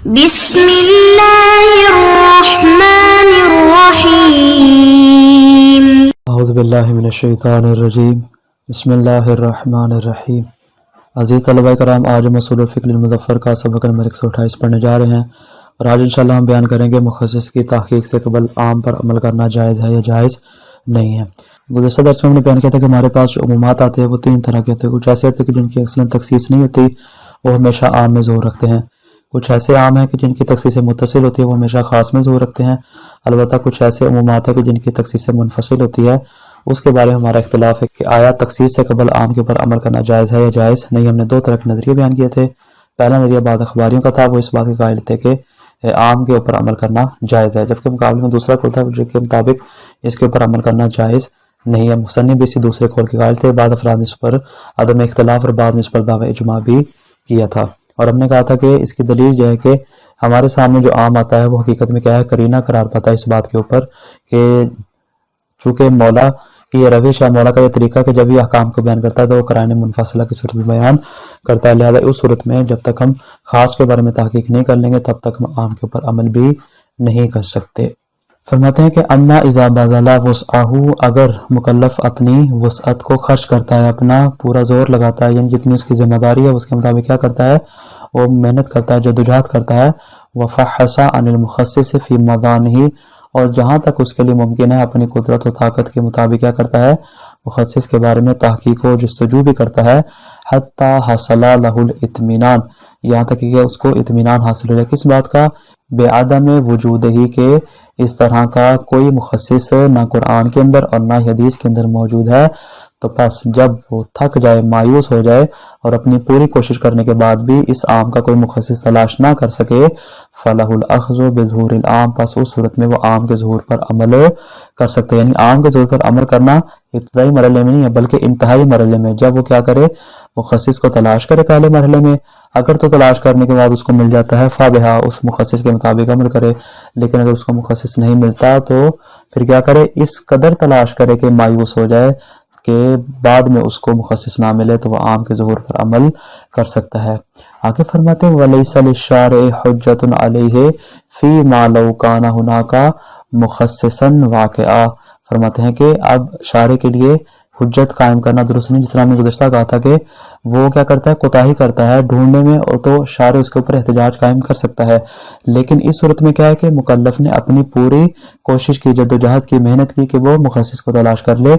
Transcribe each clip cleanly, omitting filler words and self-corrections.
بسم اللہ الرحمن الرحیم اعوذ باللہ من الشیطان الرجیم بسم اللہ الرحمن الرحیم۔ عزیز طلبہ کرام، آج ہم اصول الفقہ للمظفر کا سبق نمبر 128 پڑھنے جا رہے ہیں، اور آج انشاءاللہ ہم بیان کریں گے مخصص کی تحقیق سے قبل عام پر عمل کرنا جائز ہے یا جائز نہیں ہے۔ گزشتہ درس میں ہم نے بیان کیا تھا کہ ہمارے پاس جو عمومات آتے ہیں وہ تین طرح کے ہوتے ہیں۔ کچھ ایسے ہوتے ہیں کہ جن کی اصلاً تخصیص نہیں ہوتی، وہ ہمیشہ عام میں ظہور رکھتے ہیں۔ کچھ ایسے عام ہیں کہ جن کی تخصیص متصل ہوتی ہے، وہ ہمیشہ خاص میں ظہور رکھتے ہیں۔ البتہ کچھ ایسے عمومات ہیں کہ جن کی تخصیص منفصل ہوتی ہے، اس کے بارے میں ہمارا اختلاف ہے کہ آیا تخصیص سے قبل عام کے اوپر عمل کرنا جائز ہے یا جائز نہیں۔ ہم نے دو طرح کے نظریے بیان کیے تھے۔ پہلا نظریہ بعض اخباریوں کا تھا، وہ اس بات کے قائل تھے کہ عام کے اوپر عمل کرنا جائز ہے، جبکہ مقابلے میں دوسرا قول تھا جس کے مطابق اس کے اوپر عمل کرنا جائز نہیں ہے۔ مصنف بھی اسی دوسرے قول کے قائل تھے۔ بعض افراد نے اس پر عدم اختلاف اور بعض نے اس پر دعوی اجماع بھی کیا تھا، اور ہم نے کہا تھا کہ اس کی دلیل یہ ہے کہ ہمارے سامنے جو عام آتا ہے وہ حقیقت میں کیا ہے، قرینہ قرار پاتا ہے اس بات کے اوپر کہ چونکہ مولا کی یہ روش ہے، مولا کا یہ طریقہ کہ جب یہ احکام کو بیان کرتا ہے تو وہ قرائن منفصلہ کی صورت میں بیان کرتا ہے، لہذا اس صورت میں جب تک ہم خاص کے بارے میں تحقیق نہیں کر لیں گے تب تک ہم عام کے اوپر عمل بھی نہیں کر سکتے۔ فرماتے ہیں کہ اما اذا بذل وسعہ، اگر مکلف اپنی وسعت کو خرچ کرتا ہے، اپنا پورا زور لگاتا ہے، یعنی جتنی اس کی ذمہ داری ہے اس کے مطابق کیا کرتا ہے، وہ محنت کرتا ہے، جدوجہد کرتا ہے، وفحص عن المخصص فی مضانہ، اور جہاں تک اس کے لیے ممکن ہے اپنی قدرت و طاقت کے مطابق کیا کرتا ہے، مخصص کے بارے میں تحقیق و جستجو بھی کرتا ہے، حتی حصل لہ الاطمینان، یہاں تک کہ اس کو اطمینان حاصل ہو جائے کس بات کا، بعدم وجود ہی، کہ اس طرح کا کوئی مخصص نہ قرآن کے اندر اور نہ حدیث کے اندر موجود ہے، تو پس جب وہ تھک جائے، مایوس ہو جائے اور اپنی پوری کوشش کرنے کے بعد بھی اس عام کا کوئی مخصص تلاش نہ کر سکے، فَلَهُ الْأَخْذُ بِظُهُورِ الْعَامِ، پس اس صورت میں وہ عام کے ظہور پر عمل کر سکتے ہیں۔ یعنی عام کے ظہور پر عمل کرنا ابتدائی مرحلے میں نہیں ہے بلکہ انتہائی مرحلے میں، جب وہ کیا کرے، مخصص کو تلاش کرے پہلے مرحلے میں، اگر تو تلاش کرنے کے بعد اس کو مل جاتا ہے فَبِهَا، اس مخصص کے مطابق عمل کرے، لیکن اگر اس کو مخصص نہیں ملتا تو پھر کیا کرے، اس قدر تلاش کرے کہ مایوس ہو جائے کہ بعد میں اس کو مخصص نہ ملے تو وہ عام کے ظہور پر عمل کر سکتا ہے۔ آگے فرماتے ہیں وَلَيْسَ لِلشَّارِعِ حُجَّةٌ عَلَيْهِ فِي مَا لَوْ كَانَ هُنَاكَ مُخَصِّصًا وَاقِعًا، فرماتے ہیں کہ اب شارع کے لیے حجت قائم کرنا درست نہیں، جس طرح ہم نے گزشتہ کہا تھا کہ وہ کیا کرتا ہے، کوتاہی کرتا ہے ڈھونڈنے میں، اور تو شارع اس کے اوپر احتجاج قائم کر سکتا ہے، لیکن اس صورت میں کیا ہے کہ مکلف نے اپنی پوری کوشش کی، جدوجہد کی، محنت کی کہ وہ مخصص کو تلاش کر لے،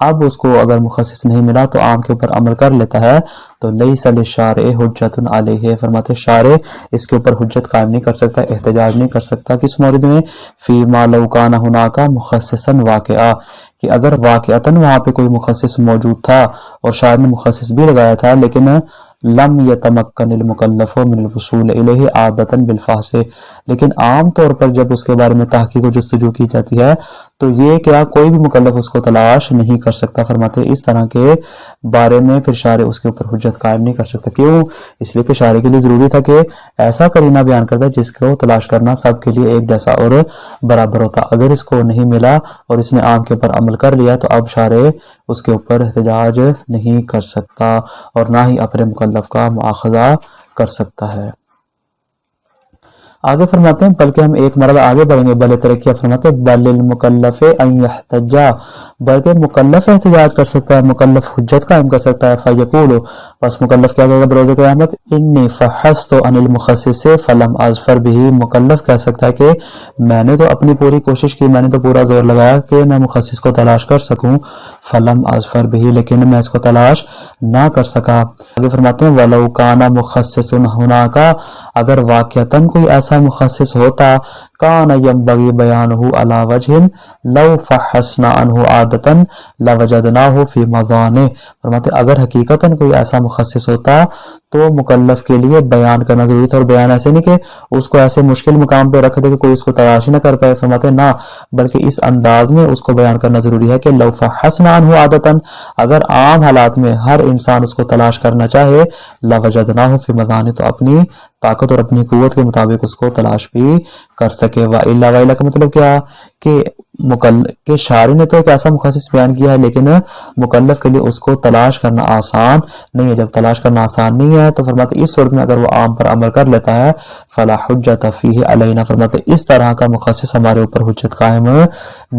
اب اس کو اگر مخصص نہیں ملا تو عام کے اوپر عمل کر لیتا ہے، تو لیس للشارع حجۃ علیہ، فرماتے شارع اس کے اوپر حجت قائم نہیں کر سکتا، احتجاج نہیں کر سکتا، کس مورد میں، فی ما لو کان ہناک مخصصا واقعا، کہ اگر واقعتاً وہاں پہ کوئی مخصص موجود تھا اور شاعر نے مخصص بھی لگایا تھا، لیکن لم یتمکن المکلف من الوصول الیہ عادۃ بالفحص، لیکن عام طور پر جب اس کے بارے میں تحقیق و جستجو کی جاتی ہے تو یہ کیا کوئی بھی مکلف اس کو تلاش نہیں کر سکتا، فرماتے اس طرح کے بارے میں پھر شارع اس کے اوپر حجت قائم نہیں کر سکتا۔ کیوں؟ اس لیے کہ شارع کے لیے ضروری تھا کہ ایسا قرینہ بیان کرتا ہے جس کو تلاش کرنا سب کے لیے ایک جیسا اور برابر ہوتا، اگر اس کو نہیں ملا اور اس نے عام کے اوپر عمل کر لیا تو اب شارع اس کے اوپر احتجاج نہیں کر سکتا اور نہ ہی اپنے مکلف کا مؤاخذہ کر سکتا ہے۔ آگے فرماتے ہیں بلکہ ہم ایک مرحلہ آگے بڑھیں گے، بل ترقیہ فرماتے ہیں بل المکلف ان یحتج، بلکہ مکلف احتجاج کر سکتا ہے، مکلف حجت قائم کر سکتا ہے، فیقول، بس مکلف کیا کہے گا بروز قیامت، انی فحصت عن المخصص فلم اظفر به، مکلف کہہ سکتا ہے کہ میں نے تو اپنی پوری کوشش کی، میں نے تو پورا زور لگایا کہ میں مخصص کو تلاش کر سکوں، فلم اظفر به، لیکن میں اس کو تلاش نہ کر سکا۔ آگے فرماتے ہیں ولو کان مخصص هناك، اگر واقعتاً کوئی ایسا مخصص ہوتا، کان ینبغی بیانہ علی وجہ لو فحصنا عنہ عادۃ لوجدناہ فی مضانہ، فرماتے اگر حقیقتاً کوئی ایسا مخصص ہوتا تو مکلف کے لیے بیان کرنا ضروری تھا، اور بیان ایسے نہیں کہ اس کو ایسے مشکل مقام پہ رکھ دے کہ کوئی اس کو تلاش نہ کر پائے، فرماتے نہ، بلکہ اس انداز میں اس کو بیان کرنا ضروری ہے کہ لو فحصنا عنہ عادۃ، اگر عام حالات میں ہر انسان اس کو تلاش کرنا چاہے، لوجدناہ فی مضانہ، تو اپنی طاقت اور اپنی قوت کے مطابق اس کو تلاش بھی کر سکے. وَإِلَّا کا مطلب کیا کہ شاعر نے تو ایک ایسا مخصص بیان کیا ہے لیکن مکلف کے لیے اس کو تلاش کرنا آسان نہیں ہے. جب تلاش کرنا آسان نہیں ہے تو فرماتے اس صورت میں اگر وہ عام پر عمل کر لیتا ہے فلا حجت فیہ علینا، فرماتے اس طرح کا مخصص ہمارے اوپر حجت قائم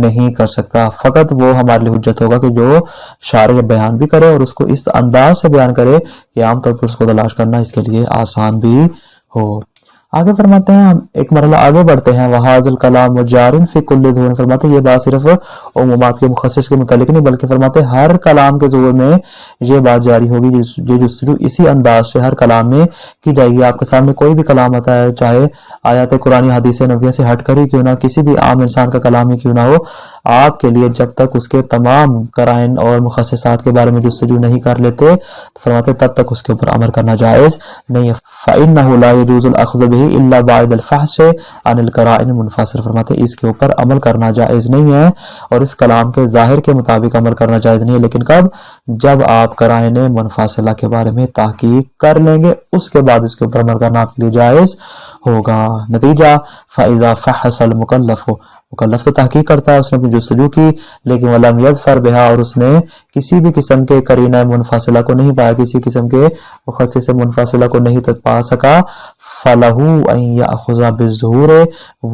نہیں کر سکتا. فقط وہ ہمارے لیے حجت ہوگا کہ جو شاعر بیان بھی کرے اور اس کو اس انداز سے بیان کرے کہ عام طور پر اس کو تلاش کرنا اس کے لیے آسان بھی ہو. آگے فرماتے ہیں ہم ایک مرحلہ آگے بڑھتے ہیں. وَهَذَا الْكَلَامُ جَارٌ فِي كُلِّ ظُهُورٍ، فرماتے یہ بات صرف عمومات کے مخصص کے متعلق نہیں بلکہ فرماتے ہر کلام کے ظہور میں یہ بات جاری ہوگی. یہ جستجو اسی انداز سے ہر کلام میں کی جائے گی. آپ کے سامنے کوئی بھی کلام آتا ہے چاہے آیات قرآنی حدیث نبویہ سے ہٹ کر ہی کیوں نہ، کسی بھی عام انسان کا کلام ہی کیوں نہ ہو، آپ کے لیے جب تک اس کے تمام قرائن اور مخصصات کے بارے میں جستجو نہیں کر لیتے تو فرماتے تب تک اس کے اوپر عمل کرنا جائز نہیں ہے. فَإِنَّهُ لَا يَجُوزُ الْأَخْذُ بِهِ إِلَّا بَعْدَ الْفَحْصِ عَنِ الْقَرَائِنِ الْمُنْفَصِلَةِ، فرماتے اس کے اوپر عمل کرنا جائز نہیں ہے اور اس کلام کے ظاہر کے مطابق عمل کرنا جائز نہیں ہے، لیکن کب؟ جب آپ قرائن منفصلہ کے بارے میں تحقیق کر لیں گے اس کے بعد اس کے اوپر عمل کرنا آپ کے لیے جائز ہوگا. نتیجہ فَإِذَا فَحَصَ الْمُكَلَّفُ، مکلف تو تحقیق کرتا ہے، اس نے اپنی جستجو کی لیکن وَلَمْ يَظْفَرْ بِهَا، اور اس نے کسی بھی قسم کے قرینہ منفصلہ کو نہیں پایا، کسی قسم کے مخصص منفصلہ کو نہیں پا سکا. فَلَهُ أَن يَأْخُذَ بِالظُّهُورِ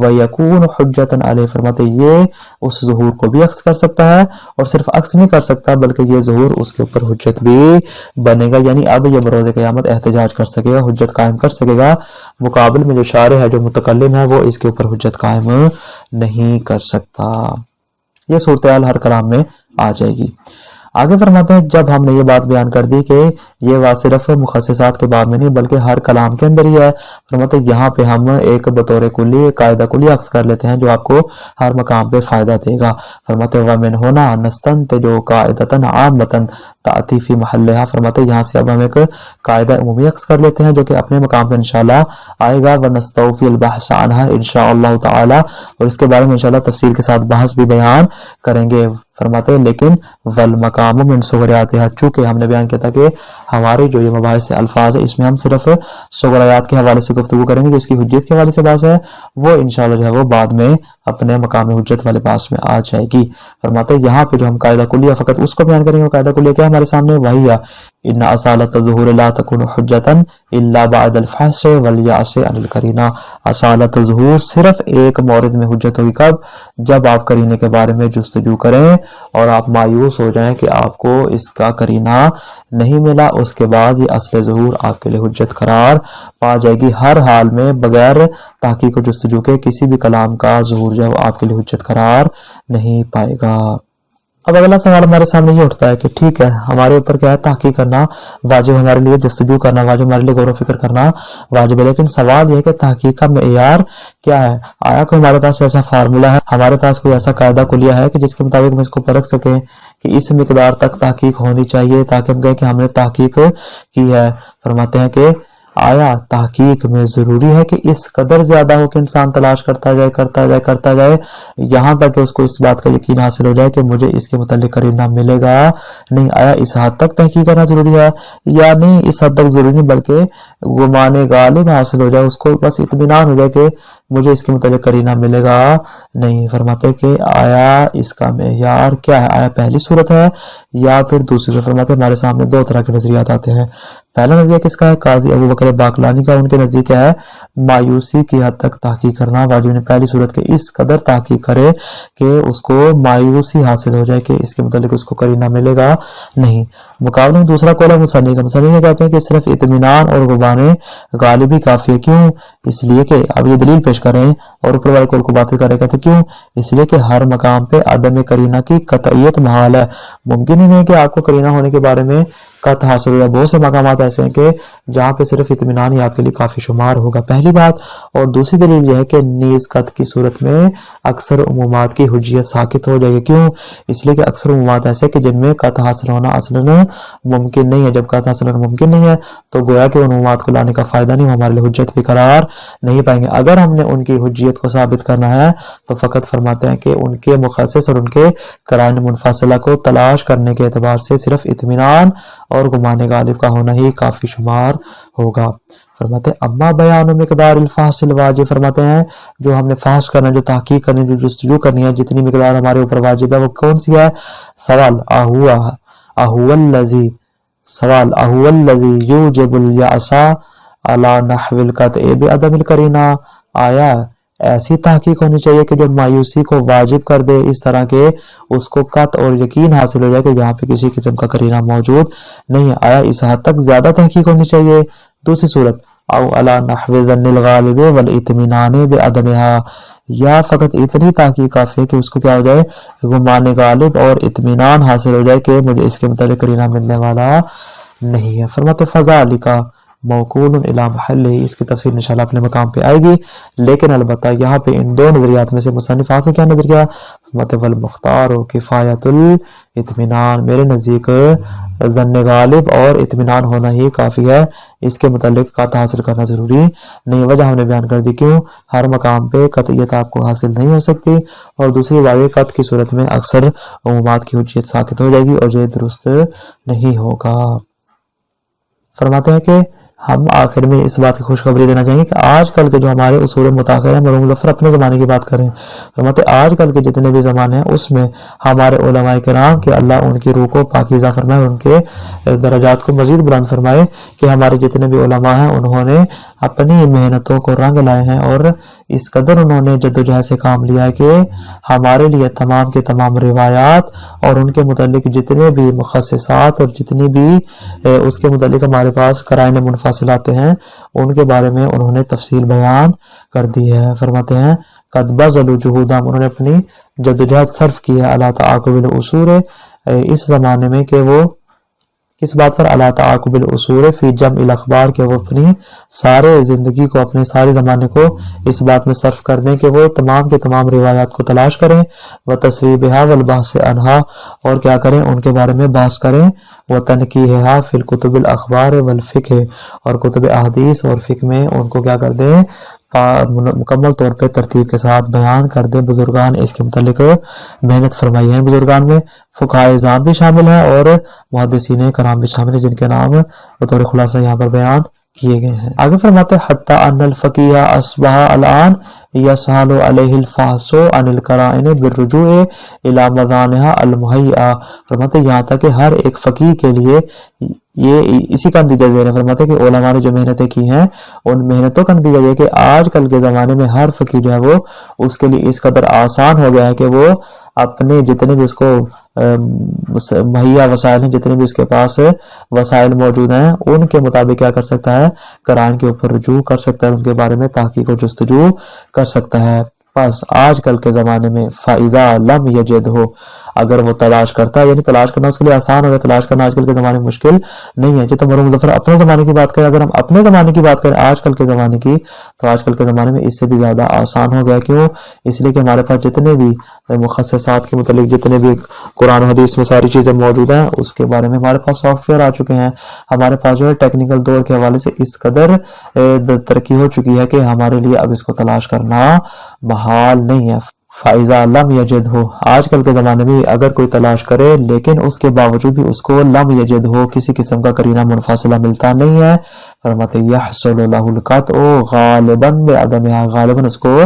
وَيَكُونُ حُجَّةً عَلَيْهِ، فرماتے یہ اس ظہور کو بھی عکس کر سکتا ہے اور صرف عکس نہیں کر سکتا بلکہ یہ ظہور اس کے اوپر حجت بھی بنے گا. یعنی اب یہ بروز قیامت احتجاج کر سکے گا، حجت قائم کر سکے گا. مقابل میں جو شارع ہے، جو متکلم ہے، وہ اس کے اوپر حجت قائم نہیں کر سکتا. یہ صورتحال ہر کلام میں آ جائے گی. آگے فرماتے ہیں جب ہم نے یہ بات بیان کر دی کہ یہ بات صرف مخصصات کے باب میں نہیں بلکہ ہر کلام کے اندر ہی ہے، فرماتے ہیں یہاں پہ ہم ایک بطور کلی قاعدہ کلی عکس کر لیتے ہیں جو آپ کو ہر مقام پہ فائدہ دے گا. فرماتے ہیں وَمِنْ هُنَا نَسْتَنْتِجُ قَاعِدَةً عَامَّةً تَأْتِي فِي مَحَلِّهَا، فرماتے ہیں یہاں سے اب ہم ایک قاعدہ عمومی عکس کر لیتے ہیں جو کہ اپنے مقام پہ انشاءاللہ آئے گا. وَنَسْتَوْفِي الْبَحْثَ عَنْهَا انشاءاللہ تعالی، اور اس کے بارے میں انشاءاللہ تفصیل کے ساتھ بحث بھی بیان کریں گے. فرماتے ہیں لیکن والمقام من صغریاتها، چونکہ ہم نے بیان کیا تھا کہ ہماری جو یہ مباحث الفاظ ہے اس میں ہم صرف صغریات کے حوالے سے گفتگو کریں گے، جو اس کی حجت کے حوالے سے بحث ہے وہ انشاءاللہ جو ہے وہ بعد میں اپنے مقام حجت والے بحث میں آ جائے گی. فرماتے ہیں یہاں پہ جو ہم قاعدہ کلیہ فقط اس کو بیان کریں گے. قاعدہ کلیہ کیا ہمارے سامنے؟ وہی ہے ان اصالۃ الظہور لا تکون حجتا الا بعد الفحص والیأس عن القرینہ. اصالۃ الظہور صرف ایک مورد میں حجت ہوگی، کب؟ جب آپ قرینے کے بارے میں جستجو کریں اور آپ مایوس ہو جائیں کہ آپ کو اس کا قرینہ نہیں ملا، اس کے بعد یہ اصل ظہور آپ کے لیے حجت قرار پا جائے گی. ہر حال میں بغیر تحقیق و جستجو کے کسی بھی کلام کا ظہور جو ہے وہ آپ کے لیے حجت قرار نہیں پائے گا. اب اگلا سوال ہمارے سامنے یہ اٹھتا ہے کہ ٹھیک ہے ہمارے اوپر کیا ہے، تحقیق کرنا واجب، ہمارے لیے جستجو کرنا واجب، ہمارے لیے غور و فکر کرنا واجب ہے، لیکن سوال یہ ہے کہ تحقیق کا معیار کیا ہے؟ آیا کوئی ہمارے پاس ایسا فارمولہ ہے، ہمارے پاس کوئی ایسا قاعدہ کلیہ ہے کہ جس کے مطابق ہم اس کو پرکھ سکیں کہ اس مقدار تک تحقیق ہونی چاہیے تاکہ ہم کہیں کہ ہم نے تحقیق کی ہے؟ فرماتے ہیں کہ آیا تحقیق میں ضروری ہے کہ اس قدر زیادہ ہو کہ انسان تلاش کرتا جائے یہاں تک کہ اس کو اس بات کا یقین حاصل ہو جائے کہ مجھے اس کے متعلق قرینہ ملے گا نہیں؟ آیا اس حد تک تحقیق کرنا ضروری ہے یا نہیں؟ اس حد تک ضروری نہیں بلکہ گمان غالب حاصل ہو جائے، اس کو بس اطمینان ہو جائے کہ مجھے اس کے متعلق قرینہ ملے گا نہیں. فرماتے کہ آیا اس کا معیار کیا ہے؟ آیا پہلی صورت ہے یا پھر دوسری صورت؟ فرماتے ہمارے سامنے دو طرح کے نظریات آتے ہیں. پہلا نظریہ کس کا ہے؟ قاضی ابوبکر باقلانی کا. ان کے نزدیک کیا ہے؟ مایوسی کی حد تک تحقیق کرنا واجب. پہلی صورت کے اس قدر تحقیق کرے کہ اس کو مایوسی حاصل ہو جائے کہ اس کے متعلق اس کو قرینہ ملے گا نہیں. مقابلے میں دوسرا قول ہے مصنف کا. مصنف کہتے ہیں کہ صرف اطمینان اور گمان غالبی کافی ہے. کیوں؟ اس لیے کہ اب یہ دلیل پیش کریں اور اوپر والے قول کو باطل کرے. کہتے کیوں؟ اس لیے کہ ہر مقام پہ عدم قرینہ کی قطعیت محال ہے. ممکن ہی نہیں کہ آپ کو قرینہ ہونے کے بارے میں قطع حاصل ہو جائے. بہت سے مقامات ایسے ہیں کہ جہاں پہ صرف اطمینان ہی آپ کے لیے کافی شمار ہوگا، پہلی بات. اور دوسری دلیل یہ ہے کہ نیز قطع کی صورت میں اکثر عمومات کی حجیت ساقط ہو جائے گی. کیوں؟ اس لیے کہ اکثر عمومات ایسے کہ جن میں قطع حاصل ہونا اصلاً ممکن نہیں ہے. جب قطع حاصل ہونا ممکن نہیں ہے تو گویا کہ ان عمومات کو لانے کا فائدہ نہیں، ہمارے لیے حجت بھی قرار نہیں پائیں گے. اگر ہم نے ان کی حجیت کو ثابت کرنا ہے تو فقط فرماتے ہیں کہ ان کے مخصص اور ان کے قرائن منفصلہ کو تلاش کرنے کے اعتبار سے صرف اطمینان اور گمان غالب کا ہونا ہی کافی شمار ہوگا. فرماتے ہیں اما بیان مقدار الفحص الواجب، فرماتے ہیں جو ہم نے فحص کرنا، جو تحقیق کرنی، جو جستجو کرنی ہے، جتنی مقدار ہمارے اوپر واجب ہے وہ کون سی ہے؟ سوال اہو الذی، سوال اہو الذی یوجب الیأس علی نحو القطع بعدم القرینہ، آیا ایسی تحقیق ہونی چاہیے کہ جو مایوسی کو واجب کر دے، اس طرح کے اس کو قطع اور یقین حاصل ہو جائے کہ یہاں پہ کسی قسم کا قرینہ موجود نہیں ہے، آیا اس حد تک زیادہ تحقیق ہونی چاہیے؟ دوسری صورت او علی نحو ظن الغالب والاطمینان بعدمها، یا فقط اتنی تحقیق کافی ہے کہ اس کو کیا ہو جائے؟ گمان غالب اور اطمینان حاصل ہو جائے کہ مجھے اس کے متعلق قرینہ ملنے والا نہیں ہے۔ فرماتے فذالک موکول الی محلہ، اس کی تفصیل انشاءاللہ اپنے مقام پہ آئے گی، لیکن البتہ یہاں پہ ان دو نظریات میں سے مصنف آپ نے کیا نظر کیا؟ فرماتے والمختار کفایت الاطمینان، میرے نزدیک ظن غالب اور اطمینان ہونا ہی کافی ہے، اس کے متعلق قطع حاصل کرنا ضروری نہیں۔ وجہ ہم نے بیان کر دی، کیوں؟ ہر مقام پہ قطعیت آپ کو حاصل نہیں ہو سکتی، اور دوسری بات قطع کی صورت میں اکثر عمومات کی حجیت ساقط ہو جائے گی اور یہ درست نہیں ہوگا۔ فرماتے ہیں کہ ہم آخر میں اس بات کی خوشخبری دینا چاہیں گے کہ آج کل کے جو ہمارے اصول متاخر ہیں، مرحوم مظفر اپنے زمانے کی بات کریں، فرماتے ہیں آج کل کے جتنے بھی زمانے ہیں اس میں ہمارے علماء کرام کہ اللہ ان کی روح کو پاکیزہ فرمائے، ان کے درجات کو مزید بلند فرمائے، کہ ہمارے جتنے بھی علماء ہیں انہوں نے اپنی محنتوں کو رنگ لائے ہیں اور اس قدر انہوں نے جدوجہد سے کام لیا ہے کہ ہمارے لیے تمام کے تمام روایات اور ان کے متعلق جتنے بھی مخصصات اور جتنی بھی اس کے متعلق ہمارے پاس قرائن منفصلات ہیں ان کے بارے میں انہوں نے تفصیل بیان کر دی ہے۔ فرماتے ہیں قد بذلوا جہودہم، انہوں نے اپنی جدوجہد صرف کی ہے علی تعاقب الاصول، اس زمانے میں کہ وہ اس بات پر علی تعاقب الاصول فی جمع الاخبار، کہ وہ اپنی سارے زندگی کو، اپنے سارے زمانے کو اس بات میں صرف کر دیں کہ وہ تمام کے تمام روایات کو تلاش کریں، وتصویبها والبحث عنہا، اور کیا کریں؟ ان کے بارے میں بحث کریں، وتنقیحها فی الکتب الاخبار والفقہ، اور کتب احادیث اور فقہ میں ان کو کیا کر دیں؟ مکمل طور پہ ترتیب کے ساتھ بیان کر دیں۔ بزرگان اس کے متعلق محنت فرمائی ہیں، بزرگان میں فقہائے اعظام بھی شامل ہیں اور محدثین کرام بھی شامل ہیں، جن کے نام بطور خلاصہ یہاں پر بیان کیے گئے ہیں۔ آگے فرماتے حتی ان الفقیہ اصبح الان یسہل علیہ الفحص عن القرائن بالرجوع الی مضانها المہیئہ، فرماتے یہاں تک کہ ہر ایک فقیہ کے لیے یہ اسی کا نتیجہ دے رہے ہیں۔ فرماتے کہ علماء نے جو محنتیں کی ہیں ان محنتوں کا نتیجہ یہ کہ آج کل کے زمانے میں ہر فقیہ جو ہے وہ اس کے لیے اس قدر آسان ہو گیا ہے کہ وہ اپنے جتنے بھی اس کو مہیا وسائل ہیں، جتنے بھی اس کے پاس وسائل موجود ہیں، ان کے مطابق کیا کر سکتا ہے؟ قرآن کے اوپر رجوع کر سکتا ہے، ان کے بارے میں تحقیق و جستجو کر سکتا ہے۔ بس آج کل کے زمانے میں فَإِذَا لَمْ يَجِدْهُ، اگر وہ تلاش کرتا ہے، یعنی تلاش کرنا اس کے لیے آسان ہوگا، تلاش کرنا آج کل کے زمانے میں مشکل نہیں ہے۔ تو مرحوم مظفر اپنے زمانے کی بات کریں، اگر ہم اپنے زمانے کی بات کریں آج کل کے زمانے کی، تو آج کل کے زمانے میں اس سے بھی زیادہ آسان ہو گیا۔ کیوں؟ اس لیے کہ ہمارے پاس جتنے بھی مخصصات کے متعلق جتنے بھی قرآن حدیث میں ساری چیزیں موجود ہیں اس کے بارے میں ہمارے پاس سافٹ ویئر آ چکے ہیں، ہمارے پاس جو ہے ٹیکنیکل دور کے حوالے سے اس قدر ترقی ہو چکی ہے کہ ہمارے لیے اب اس کو تلاش کرنا محال نہیں ہے۔ فَإِذَا لَمْ يَجِدْهُ، آج کل کے زمانے میں اگر کوئی تلاش کرے لیکن اس کے باوجود بھی اس کو لم یجدہ کسی قسم کا قرینہ منفصلہ ملتا نہیں ہے، فرماتے یحصل له القطع غالبا بعدمها، غالباً اس کو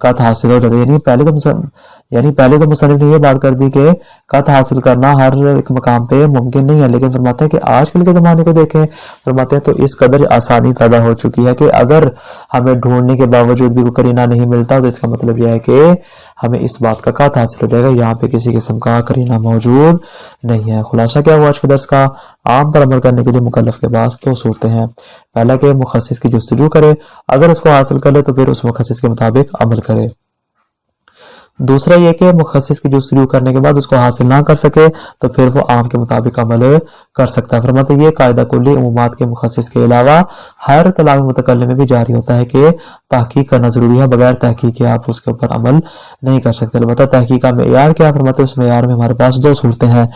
قطع حاصل ہو جاتا ہے۔ یعنی پہلے تو مصنف نے یہ بات کر دی کہ قطع حاصل کرنا ہر ایک مقام پہ ممکن نہیں ہے، لیکن فرماتے ہیں کہ آج کل کے زمانے کو دیکھیں، فرماتے ہیں تو اس قدر آسانی پیدا ہو چکی ہے کہ اگر ہمیں ڈھونڈنے کے باوجود بھی کوئی قرینہ نہیں ملتا تو اس کا مطلب یہ ہے کہ ہمیں اس بات کا قطع حاصل ہو جائے گا یہاں پہ کسی قسم کا قرینہ موجود نہیں ہے۔ خلاصہ کیا ہوا آج کے درس کا؟ عام پر عمل کرنے کے لیے مکلف کے پاس دو صورتیں ہیں، پہلا کہ مخصص کی جستجو کرے، اگر اس کو حاصل کر لے تو پھر اس مخصص کے مطابق عمل کرے، دوسرا یہ کہ مخصص کی جستجو کرنے کے بعد اس کو حاصل نہ کر سکے تو پھر وہ عام کے مطابق عمل کر سکتا ہے۔ فرماتے یہ قاعدہ کلی عمومات کے مخصص کے علاوہ ہر کلام متکلم میں بھی جاری ہوتا ہے کہ تحقیق کرنا ضروری ہے، بغیر تحقیق کے آپ اس کے اوپر عمل نہیں کر سکتے۔ البتہ تحقیق کا معیار کیا؟ فرماتے اس معیار میں ہمارے پاس دو صورتیں ہیں،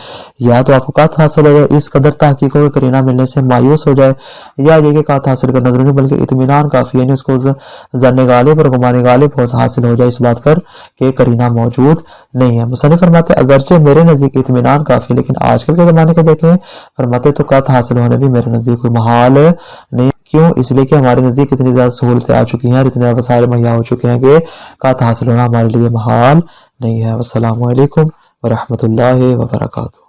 یا تو آپ کو قطع حاصل ہو جائے، اس قدر تحقیقوں کے قرینہ ملنے سے مایوس ہو جائے، یا یہ کہ قطع حاصل کرنا ضروری نہیں بلکہ اطمینان کافی، یعنی اس کو ظن غالب اور گمان غالب حاصل ہو جائے اس بات پر کہ قرینہ موجود نہیں ہے۔ مصنف فرماتے اگرچہ میرے نزدیک اطمینان کافی، لیکن آج کل کے زمانے کو دیکھیں، فرماتے تو قطع حاصل ہونے بھی میرے نزدیک کوئی محال نہیں۔ کیوں؟ اس لیے کہ ہمارے نزدیک اتنی زیادہ سہولتیں آ چکی ہیں اور اتنے وسائل مہیا ہو چکے ہیں کہ قات حاصل ہونا ہمارے لیے محال نہیں ہے۔ والسلام علیکم ورحمۃ اللہ وبرکاتہ۔